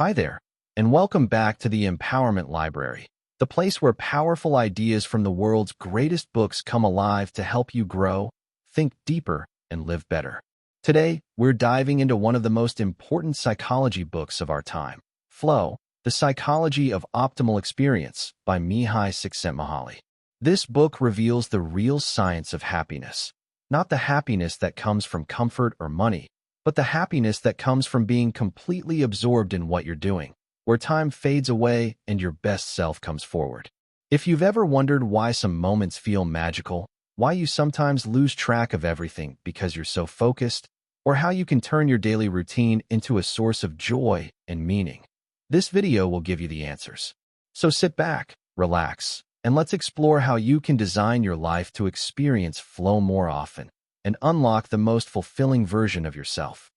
Hi there, and welcome back to the Empowerment Library, the place where powerful ideas from the world's greatest books come alive to help you grow, think deeper, and live better. Today, we're diving into one of the most important psychology books of our time, Flow, The Psychology of Optimal Experience by Mihaly Csikszentmihalyi. This book reveals the real science of happiness, not the happiness that comes from comfort or money, but the happiness that comes from being completely absorbed in what you're doing, where time fades away and your best self comes forward. If you've ever wondered why some moments feel magical, why you sometimes lose track of everything because you're so focused, or how you can turn your daily routine into a source of joy and meaning, this video will give you the answers. So sit back, relax, and let's explore how you can design your life to experience flow more often and unlock the most fulfilling version of yourself.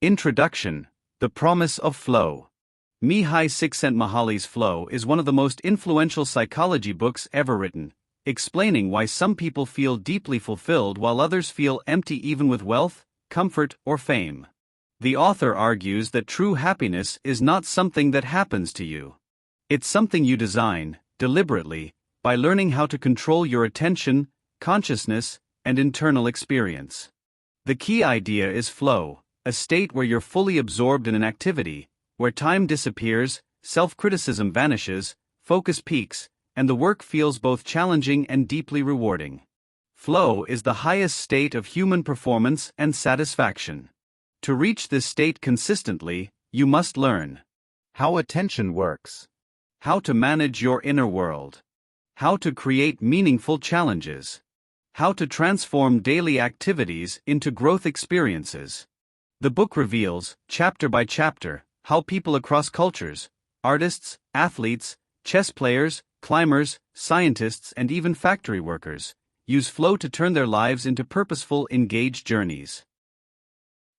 Introduction: The Promise of Flow. Mihaly Csikszentmihalyi's Flow is one of the most influential psychology books ever written, explaining why some people feel deeply fulfilled while others feel empty even with wealth, comfort, or fame. The author argues that true happiness is not something that happens to you. It's something you design, deliberately, by learning how to control your attention, consciousness, and internal experience. The key idea is flow, a state where you're fully absorbed in an activity, where time disappears, self-criticism vanishes, focus peaks, and the work feels both challenging and deeply rewarding. Flow is the highest state of human performance and satisfaction. To reach this state consistently, you must learn how attention works, how to manage your inner world, how to create meaningful challenges, how to transform daily activities into growth experiences. The book reveals, chapter by chapter, how people across cultures, artists, athletes, chess players, climbers, scientists, and even factory workers, use flow to turn their lives into purposeful, engaged journeys.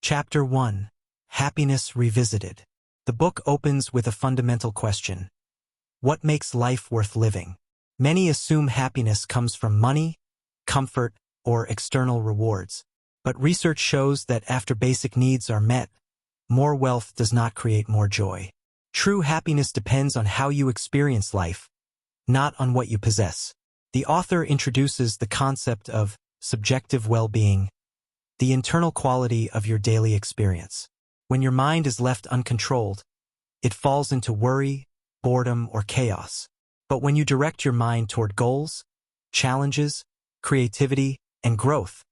Chapter 1: Happiness Revisited. The book opens with a fundamental question. What makes life worth living? Many assume happiness comes from money, comfort, or external rewards. But research shows that after basic needs are met, more wealth does not create more joy. True happiness depends on how you experience life, not on what you possess. The author introduces the concept of subjective well-being, the internal quality of your daily experience. When your mind is left uncontrolled, it falls into worry, boredom, or chaos. But when you direct your mind toward goals, challenges, creativity, and growth,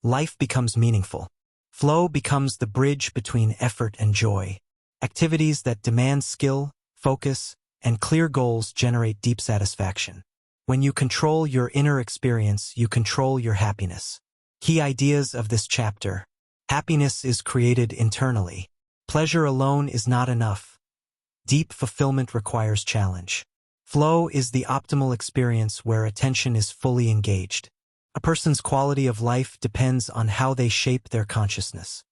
life becomes meaningful. Flow becomes the bridge between effort and joy. Activities that demand skill, focus, and clear goals generate deep satisfaction. When you control your inner experience, you control your happiness. Key ideas of this chapter. Happiness is created internally. Pleasure alone is not enough. Deep fulfillment requires challenge. Flow is the optimal experience where attention is fully engaged. A person's quality of life depends on how they shape their consciousness.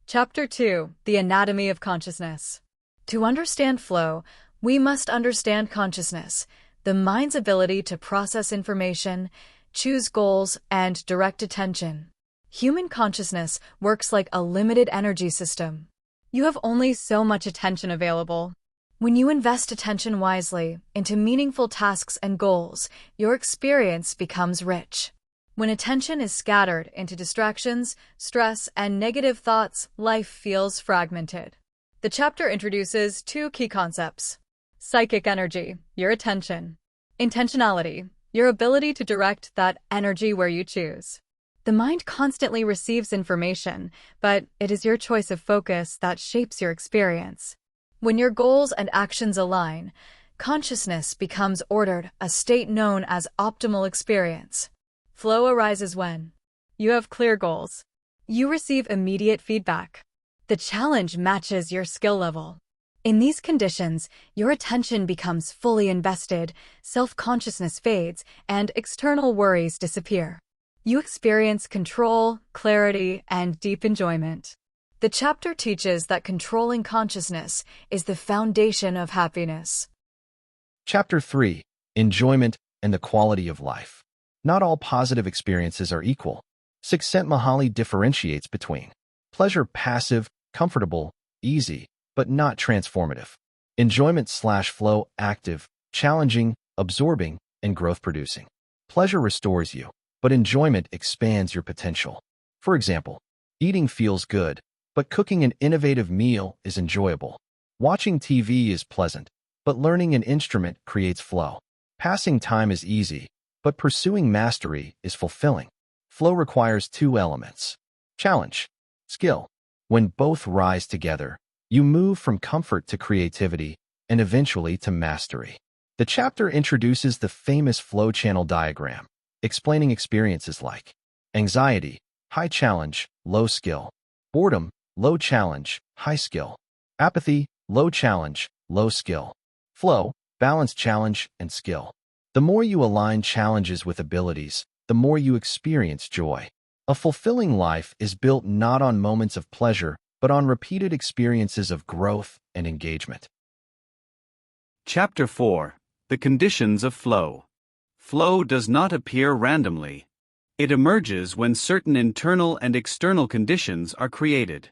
Chapter 2: The Anatomy of Consciousness. To understand flow, we must understand consciousness, the mind's ability to process information, choose goals, and direct attention. Human consciousness works like a limited energy system. You have only so much attention available. When you invest attention wisely into meaningful tasks and goals, your experience becomes rich. When attention is scattered into distractions, stress, and negative thoughts, life feels fragmented. The chapter introduces two key concepts: psychic energy, your attention; intentionality, your ability to direct that energy where you choose. The mind constantly receives information, but it is your choice of focus that shapes your experience. When your goals and actions align, consciousness becomes ordered, a state known as optimal experience. Flow arises when you have clear goals. You receive immediate feedback. The challenge matches your skill level. In these conditions, your attention becomes fully invested, self-consciousness fades, and external worries disappear. You experience control, clarity, and deep enjoyment. The chapter teaches that controlling consciousness is the foundation of happiness. Chapter 3: Enjoyment and the Quality of Life. Not all positive experiences are equal. Csikszentmihalyi differentiates between pleasure, passive, comfortable, easy, but not transformative. Enjoyment/flow active, challenging, absorbing, and growth-producing. Pleasure restores you, but enjoyment expands your potential. For example, eating feels good, but cooking an innovative meal is enjoyable. Watching TV is pleasant, but learning an instrument creates flow. Passing time is easy, but pursuing mastery is fulfilling. Flow requires two elements: challenge, skill. When both rise together, you move from comfort to creativity and eventually to mastery. The chapter introduces the famous flow channel diagram, explaining experiences like anxiety, high challenge, low skill; boredom, low challenge, high skill; apathy, low challenge, low skill; flow, balance challenge and skill. The more you align challenges with abilities, the more you experience joy. A fulfilling life is built not on moments of pleasure, but on repeated experiences of growth and engagement. Chapter 4: The Conditions of Flow. Flow does not appear randomly. It emerges when certain internal and external conditions are created.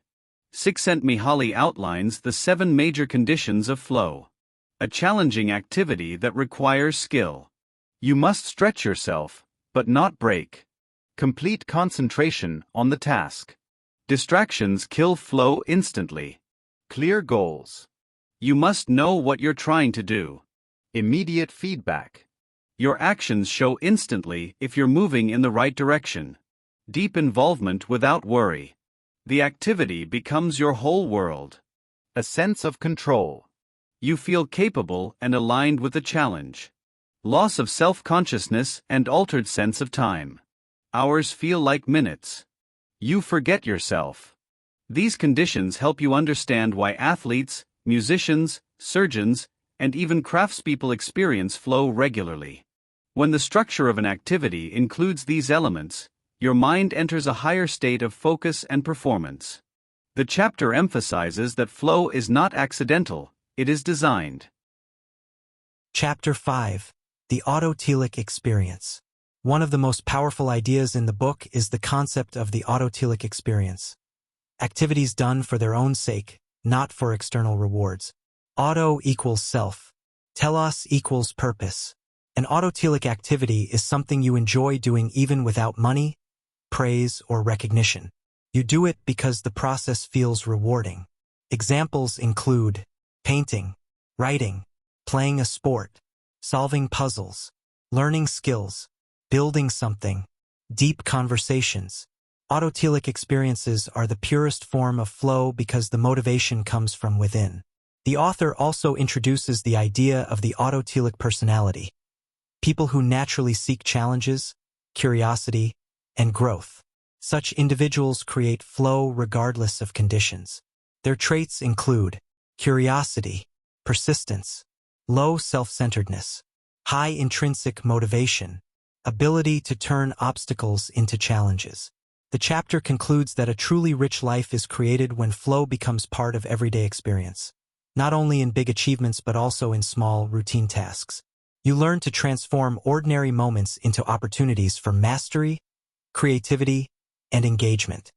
Csikszentmihalyi outlines the 7 major conditions of flow. A challenging activity that requires skill. You must stretch yourself, but not break. Complete concentration on the task. Distractions kill flow instantly. Clear goals. You must know what you're trying to do. Immediate feedback. Your actions show instantly if you're moving in the right direction. Deep involvement without worry. The activity becomes your whole world. A sense of control. You feel capable and aligned with the challenge. Loss of self-consciousness and altered sense of time. Hours feel like minutes. You forget yourself. These conditions help you understand why athletes, musicians, surgeons, and even craftspeople experience flow regularly. When the structure of an activity includes these elements, your mind enters a higher state of focus and performance. The chapter emphasizes that flow is not accidental, it is designed. Chapter 5: The Autotelic Experience. One of the most powerful ideas in the book is the concept of the autotelic experience. Activities done for their own sake, not for external rewards. Auto equals self. Telos equals purpose. An autotelic activity is something you enjoy doing even without money, praise, or recognition. You do it because the process feels rewarding. Examples include painting, writing, playing a sport, solving puzzles, learning skills, building something, deep conversations. Autotelic experiences are the purest form of flow because the motivation comes from within. The author also introduces the idea of the autotelic personality. People who naturally seek challenges, curiosity, and growth. Such individuals create flow regardless of conditions. Their traits include curiosity, persistence, low self-centeredness, high intrinsic motivation, ability to turn obstacles into challenges. The chapter concludes that a truly rich life is created when flow becomes part of everyday experience, not only in big achievements but also in small, routine tasks. You learn to transform ordinary moments into opportunities for mastery, creativity, and engagement.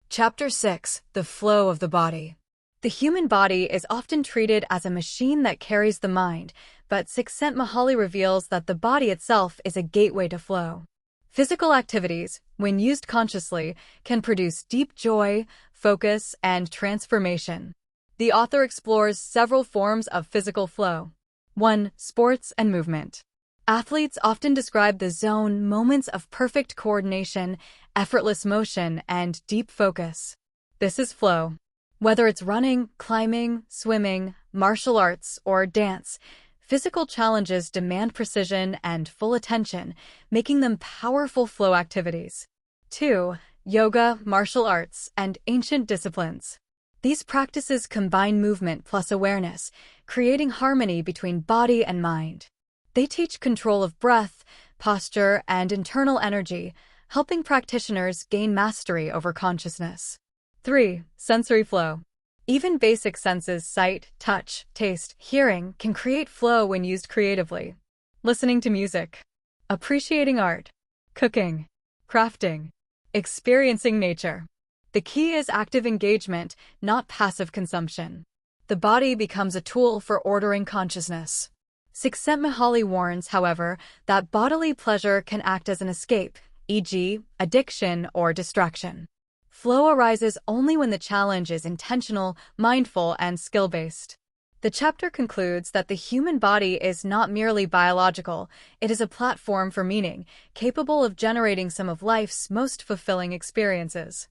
Chapter 6: The Flow of the Body. The human body is often treated as a machine that carries the mind, but Csikszentmihalyi reveals that the body itself is a gateway to flow. Physical activities, when used consciously, can produce deep joy, focus, and transformation. The author explores several forms of physical flow. 1. Sports and movement. Athletes often describe the zone moments of perfect coordination, effortless motion, and deep focus. This is flow. Whether it's running, climbing, swimming, martial arts, or dance, physical challenges demand precision and full attention, making them powerful flow activities. 2. Yoga, martial arts, and ancient disciplines. These practices combine movement plus awareness, creating harmony between body and mind. They teach control of breath, posture, and internal energy, helping practitioners gain mastery over consciousness. 3. Sensory flow. Even basic senses, sight, touch, taste, hearing, can create flow when used creatively. Listening to music, appreciating art, cooking, crafting, experiencing nature. The key is active engagement, not passive consumption. The body becomes a tool for ordering consciousness. Csikszentmihalyi warns, however, that bodily pleasure can act as an escape, e.g., addiction or distraction. Flow arises only when the challenge is intentional, mindful, and skill-based. The chapter concludes that the human body is not merely biological, it is a platform for meaning, capable of generating some of life's most fulfilling experiences.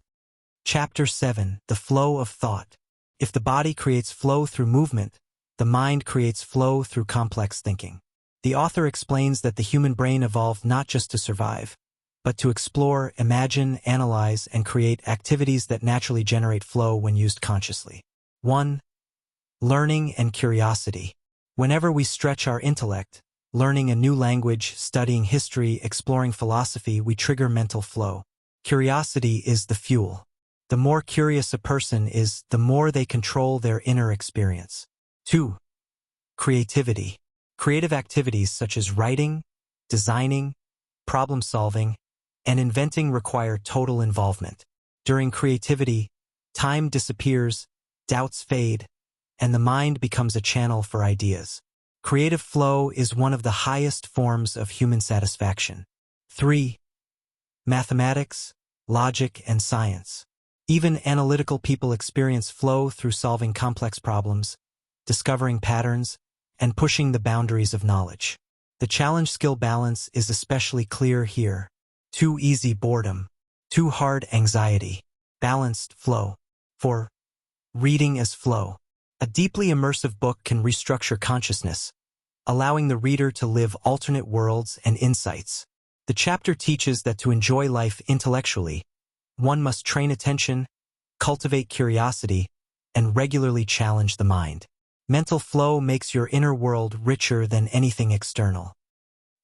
Chapter 7. The Flow of Thought. If the body creates flow through movement, the mind creates flow through complex thinking. The author explains that the human brain evolved not just to survive, but to explore, imagine, analyze, and create activities that naturally generate flow when used consciously. 1. Learning and curiosity. Whenever we stretch our intellect, learning a new language, studying history, exploring philosophy, we trigger mental flow. Curiosity is the fuel. The more curious a person is, the more they control their inner experience. 2. Creativity. Creative activities such as writing, designing, problem-solving, and inventing require total involvement. During creativity, time disappears, doubts fade, and the mind becomes a channel for ideas. Creative flow is one of the highest forms of human satisfaction. 3. Mathematics, logic, and science. Even analytical people experience flow through solving complex problems, discovering patterns, and pushing the boundaries of knowledge. The challenge-skill balance is especially clear here. Too easy boredom, too hard anxiety, balanced flow. 4. Reading as flow. A deeply immersive book can restructure consciousness, allowing the reader to live alternate worlds and insights. The chapter teaches that to enjoy life intellectually, one must train attention, cultivate curiosity, and regularly challenge the mind. Mental flow makes your inner world richer than anything external.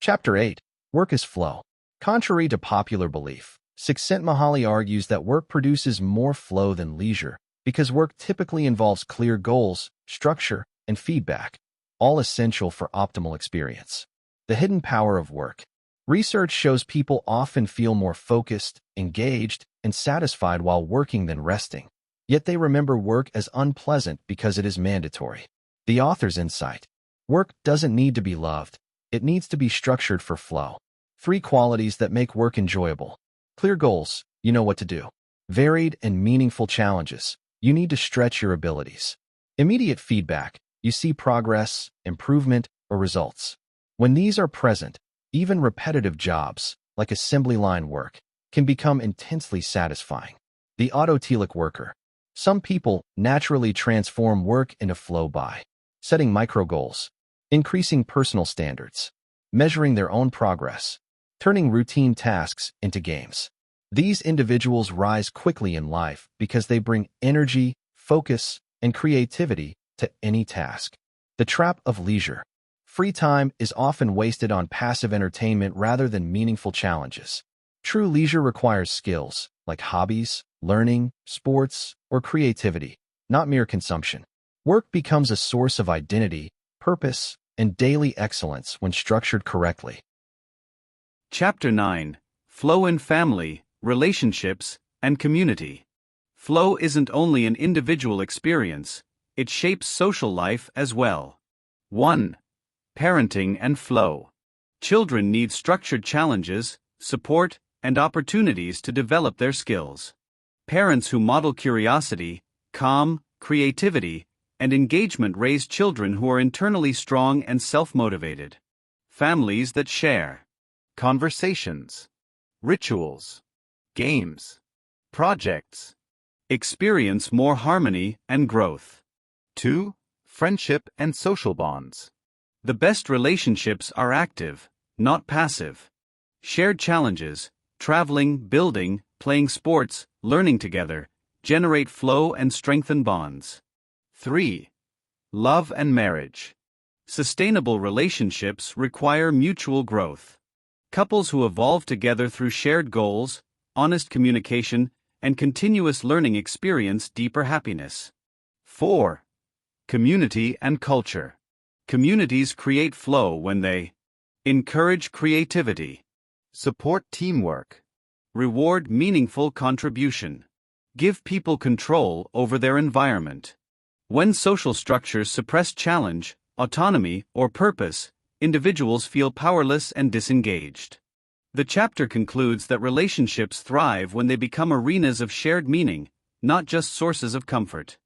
Chapter 8. Work is flow. Contrary to popular belief, Csikszentmihalyi argues that work produces more flow than leisure, because work typically involves clear goals, structure, and feedback, all essential for optimal experience. The hidden power of work. Research shows people often feel more focused, engaged, and satisfied while working than resting. Yet they remember work as unpleasant because it is mandatory. The author's insight. Work doesn't need to be loved. It needs to be structured for flow. 3 qualities that make work enjoyable. Clear goals. You know what to do. Varied and meaningful challenges. You need to stretch your abilities. Immediate feedback. You see progress, improvement, or results. When these are present, even repetitive jobs, like assembly line work, can become intensely satisfying. The autotelic worker. Some people naturally transform work into flow by setting micro goals, increasing personal standards, measuring their own progress, turning routine tasks into games. These individuals rise quickly in life because they bring energy, focus, and creativity to any task. The trap of leisure. Free time is often wasted on passive entertainment rather than meaningful challenges. True leisure requires skills, like hobbies, learning, sports, or creativity, not mere consumption. Work becomes a source of identity, purpose, and daily excellence when structured correctly. Chapter 9. Flow in Family, Relationships, and Community. Flow isn't only an individual experience, it shapes social life as well. 1. Parenting and flow. Children need structured challenges, support, and opportunities to develop their skills. Parents who model curiosity, calm, creativity, and engagement raise children who are internally strong and self-motivated. Families that share conversations, rituals, games, projects, experience more harmony and growth. 2. Friendship and social bonds. The best relationships are active, not passive. Shared challenges, traveling, building, playing sports, learning together, generate flow and strengthen bonds. 3. Love and marriage. Sustainable relationships require mutual growth. Couples who evolve together through shared goals, honest communication, and continuous learning experience deeper happiness. 4. Community and culture. Communities create flow when they encourage creativity, support teamwork, reward meaningful contribution, give people control over their environment. When social structures suppress challenge, autonomy, or purpose, individuals feel powerless and disengaged. The chapter concludes that relationships thrive when they become arenas of shared meaning, not just sources of comfort.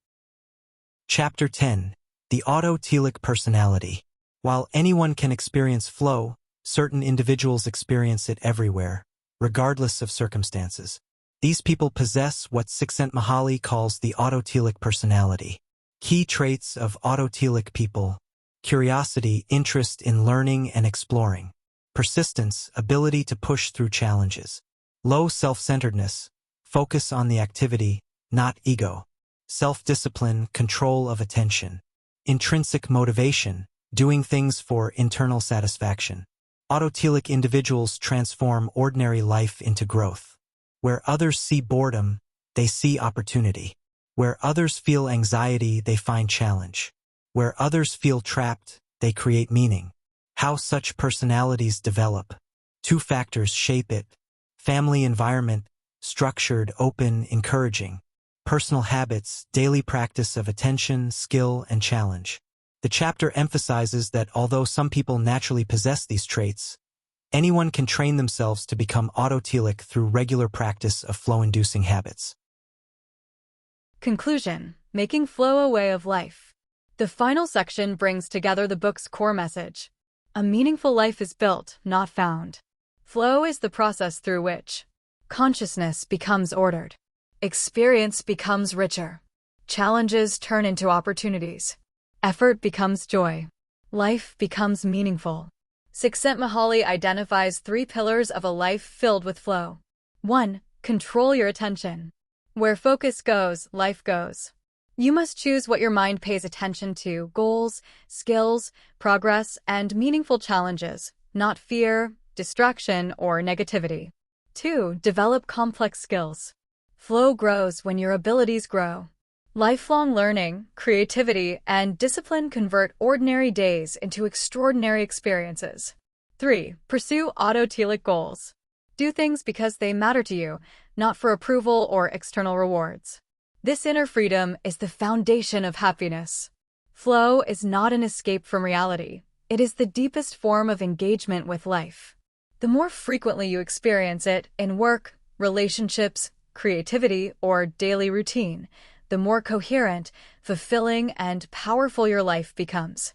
Chapter 10. The Autotelic Personality. While anyone can experience flow, certain individuals experience it everywhere, regardless of circumstances. These people possess what Csikszentmihalyi calls the autotelic personality. Key traits of autotelic people: curiosity, interest in learning and exploring; persistence, ability to push through challenges; low self-centeredness, focus on the activity, not ego; self-discipline, control of attention; intrinsic motivation, doing things for internal satisfaction. Autotelic individuals transform ordinary life into growth. Where others see boredom, they see opportunity. Where others feel anxiety, they find challenge. Where others feel trapped, they create meaning. How such personalities develop. 2 factors shape it: family environment, structured, open, encouraging; personal habits, daily practice of attention, skill, and challenge. The chapter emphasizes that although some people naturally possess these traits, anyone can train themselves to become autotelic through regular practice of flow-inducing habits. Conclusion: Making flow a way of life. The final section brings together the book's core message. A meaningful life is built, not found. Flow is the process through which consciousness becomes ordered, experience becomes richer, challenges turn into opportunities, effort becomes joy, life becomes meaningful. Csikszentmihalyi identifies 3 pillars of a life filled with flow. 1. Control your attention. Where focus goes, life goes. You must choose what your mind pays attention to: goals, skills, progress, and meaningful challenges, not fear, distraction, or negativity. 2. Develop complex skills. Flow grows when your abilities grow. Lifelong learning, creativity, and discipline convert ordinary days into extraordinary experiences. 3. Pursue autotelic goals. Do things because they matter to you, not for approval or external rewards. This inner freedom is the foundation of happiness. Flow is not an escape from reality. It is the deepest form of engagement with life. The more frequently you experience it in work, relationships, creativity, or daily routine, the more coherent, fulfilling, and powerful your life becomes.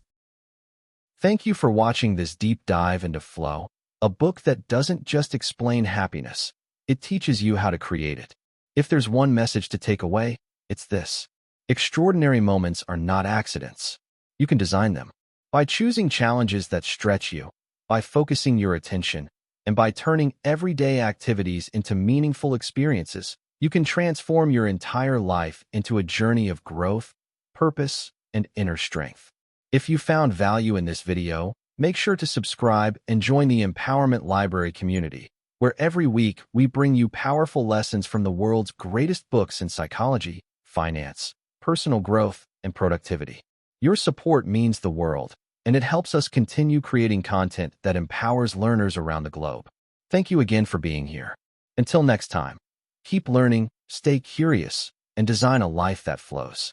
Thank you for watching this deep dive into flow, a book that doesn't just explain happiness, it teaches you how to create it. If there's one message to take away, it's this: extraordinary moments are not accidents. You can design them. By choosing challenges that stretch you, by focusing your attention, and by turning everyday activities into meaningful experiences, you can transform your entire life into a journey of growth, purpose, and inner strength. If you found value in this video, make sure to subscribe and join the Empowerment Library community, where every week we bring you powerful lessons from the world's greatest books in psychology, finance, personal growth, and productivity. Your support means the world, and it helps us continue creating content that empowers learners around the globe. Thank you again for being here. Until next time, keep learning, stay curious, and design a life that flows.